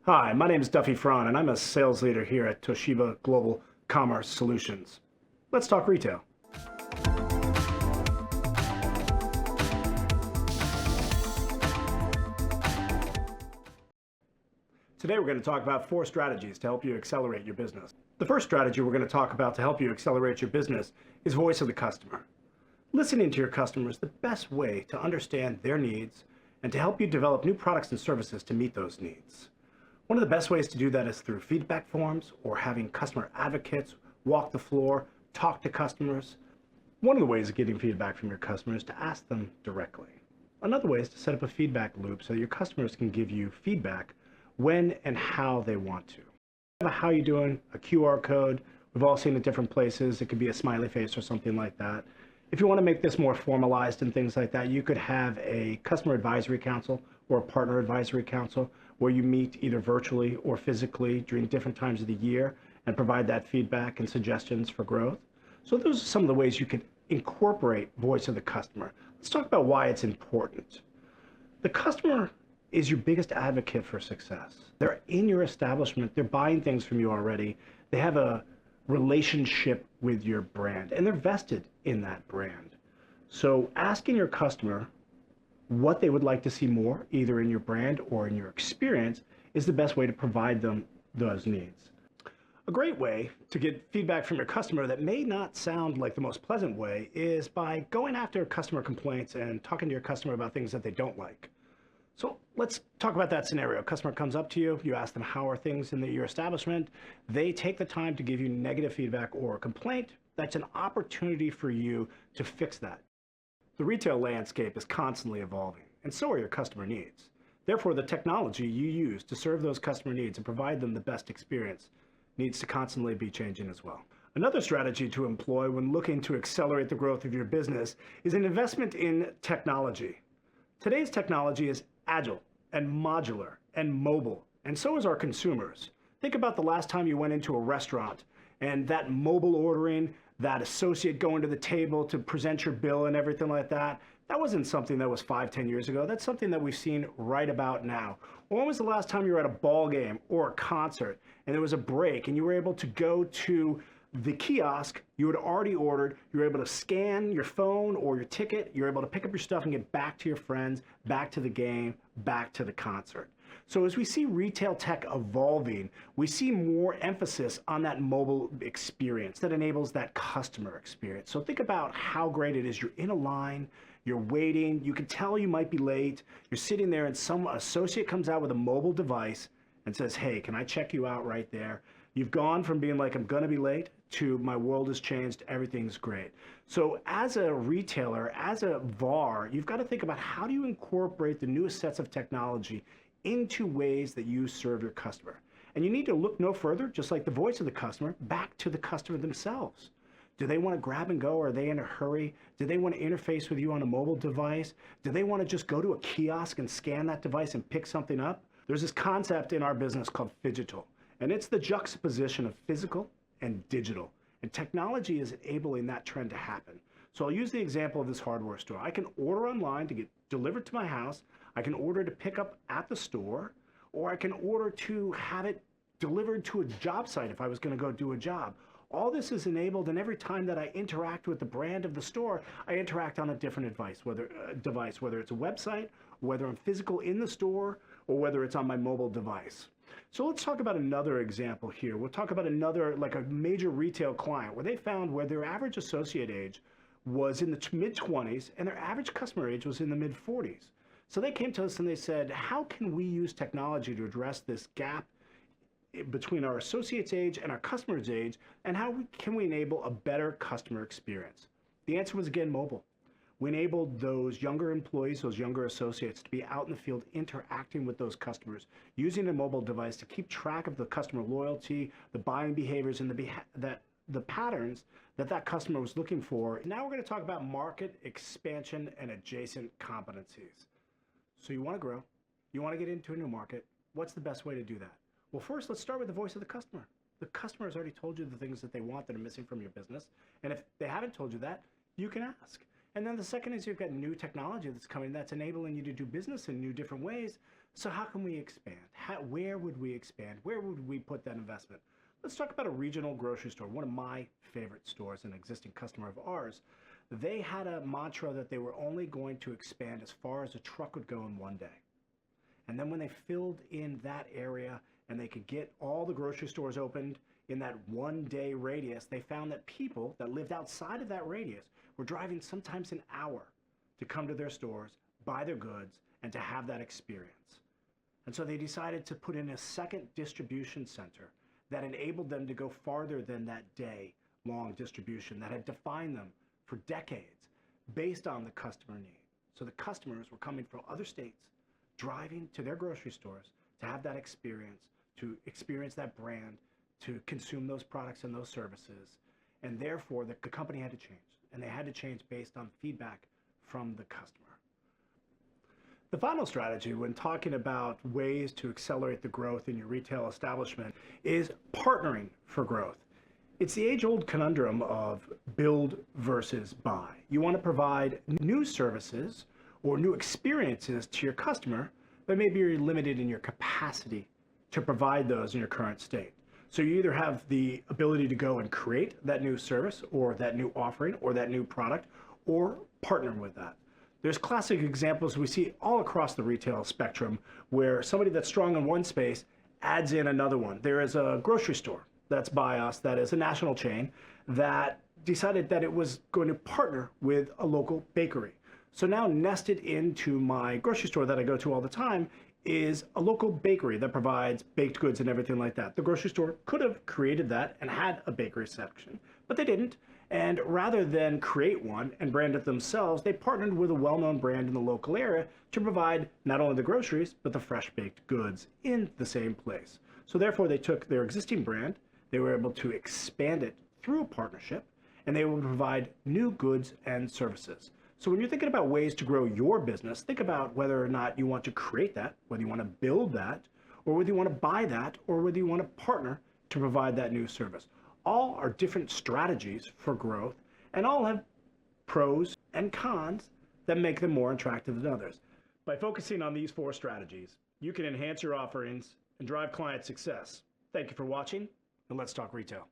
Hi, my name is Duffy Fron, and I'm a sales leader here at Toshiba Global Commerce Solutions. Let's talk retail. Today we're going to talk about 4 strategies to help you accelerate your business. The first strategy we're going to talk about to help you accelerate your business is voice of the customer. Listening to your customer is the best way to understand their needs and to help you develop new products and services to meet those needs. One of the best ways to do that is through feedback forms or having customer advocates walk the floor, talk to customers. One of the ways of getting feedback from your customers is to ask them directly. Another way is to set up a feedback loop so that your customers can give you feedback when and how they want to. How you doing? A QR code. We've all seen it different places. It could be a smiley face or something like that. If you want to make this more formalized and things like that, you could have a customer advisory council or a partner advisory council where you meet either virtually or physically during different times of the year and provide that feedback and suggestions for growth. So those are some of the ways you could incorporate voice of the customer. Let's talk about why it's important. The customer is your biggest advocate for success. They're in your establishment, they're buying things from you already, they have a relationship with your brand, and they're vested in that brand. So asking your customer what they would like to see more, either in your brand or in your experience, is the best way to provide them those needs. A great way to get feedback from your customer that may not sound like the most pleasant way is by going after customer complaints and talking to your customer about things that they don't like. So let's talk about that scenario. A customer comes up to you, you ask them how are things in your establishment, they take the time to give you negative feedback or a complaint. That's an opportunity for you to fix that. The retail landscape is constantly evolving, and so are your customer needs. Therefore, the technology you use to serve those customer needs and provide them the best experience needs to constantly be changing as well. Another strategy to employ when looking to accelerate the growth of your business is an investment in technology. Today's technology is agile and modular and mobile, and so is our consumers. Think about the last time you went into a restaurant and that mobile ordering, that associate going to the table to present your bill and everything like that. That wasn't something that was 5-10 years ago. That's something that we've seen right about now. When was the last time you were at a ball game or a concert and there was a break and you were able to go to the kiosk you had already ordered, you were able to scan your phone or your ticket, you're able to pick up your stuff and get back to your friends, back to the game, back to the concert. So as we see retail tech evolving, we see more emphasis on that mobile experience that enables that customer experience. So think about how great it is. You're in a line, you're waiting, you can tell you might be late, you're sitting there and some associate comes out with a mobile device and says, hey, can I check you out right there? You've gone from being like, I'm gonna be late, to my world has changed, everything's great. So as a retailer, as a VAR, you've got to think about how do you incorporate the newest sets of technology into ways that you serve your customer. And you need to look no further, just like the voice of the customer, back to the customer themselves. Do they want to grab and go? Are they in a hurry? Do they want to interface with you on a mobile device? Do they want to just go to a kiosk and scan that device and pick something up? There's this concept in our business called phygital, and it's the juxtaposition of physical and digital. And technology is enabling that trend to happen. So I'll use the example of this hardware store. I can order online to get delivered to my house. I can order to pick up at the store, or I can order to have it delivered to a job site if I was going to go do a job. All this is enabled, and every time that I interact with the brand of the store, I interact on a different device, whether it's a website, whether I'm physical in the store, or whether it's on my mobile device. So let's talk about another example here. We'll talk about another, like a major retail client where they found where their average associate age was in the mid-20s and their average customer age was in the mid-40s. So they came to us and they said, how can we use technology to address this gap between our associates' age and our customers' age, and how can we enable a better customer experience? The answer was, again, mobile. We enabled those younger employees, those younger associates, to be out in the field interacting with those customers, using a mobile device to keep track of the customer loyalty, the buying behaviors, and the patterns that customer was looking for. Now we're going to talk about market expansion and adjacent competencies. So you want to grow, you want to get into a new market. What's the best way to do that? Well, first, let's start with the voice of the customer. The customer has already told you the things that they want that are missing from your business. And if they haven't told you that, you can ask. And then the second is you've got new technology that's coming that's enabling you to do business in new different ways. So how can we expand? Where would we expand? Where would we put that investment? Let's talk about a regional grocery store, one of my favorite stores, an existing customer of ours. They had a mantra that they were only going to expand as far as a truck would go in one day. And then when they filled in that area and they could get all the grocery stores opened in that 1 day radius, they found that people that lived outside of that radius were driving sometimes an hour to come to their stores, buy their goods, and to have that experience. And so they decided to put in a second distribution center that enabled them to go farther than that day-long distribution that had defined them for decades based on the customer need. So the customers were coming from other states, driving to their grocery stores to have that experience, to experience that brand, to consume those products and those services. And therefore, the company had to change. And they had to change based on feedback from the customer. The final strategy when talking about ways to accelerate the growth in your retail establishment is partnering for growth. It's the age-old conundrum of build versus buy. You want to provide new services or new experiences to your customer, but maybe you're limited in your capacity to provide those in your current state. So you either have the ability to go and create that new service or that new offering or that new product, or partner with that. There's classic examples we see all across the retail spectrum where somebody that's strong in one space adds in another one. There is a grocery store that's by us that is a national chain that decided that it was going to partner with a local bakery. So now nested into my grocery store that I go to all the time is a local bakery that provides baked goods and everything like that. The grocery store could have created that and had a bakery section, but they didn't. And rather than create one and brand it themselves, they partnered with a well-known brand in the local area to provide not only the groceries, but the fresh baked goods in the same place. So therefore, they took their existing brand, they were able to expand it through a partnership, and they will provide new goods and services. So when you're thinking about ways to grow your business, think about whether or not you want to create that, whether you want to build that, or whether you want to buy that, or whether you want to partner to provide that new service. All are different strategies for growth, and all have pros and cons that make them more attractive than others. By focusing on these 4 strategies, you can enhance your offerings and drive client success. Thank you for watching, and let's talk retail.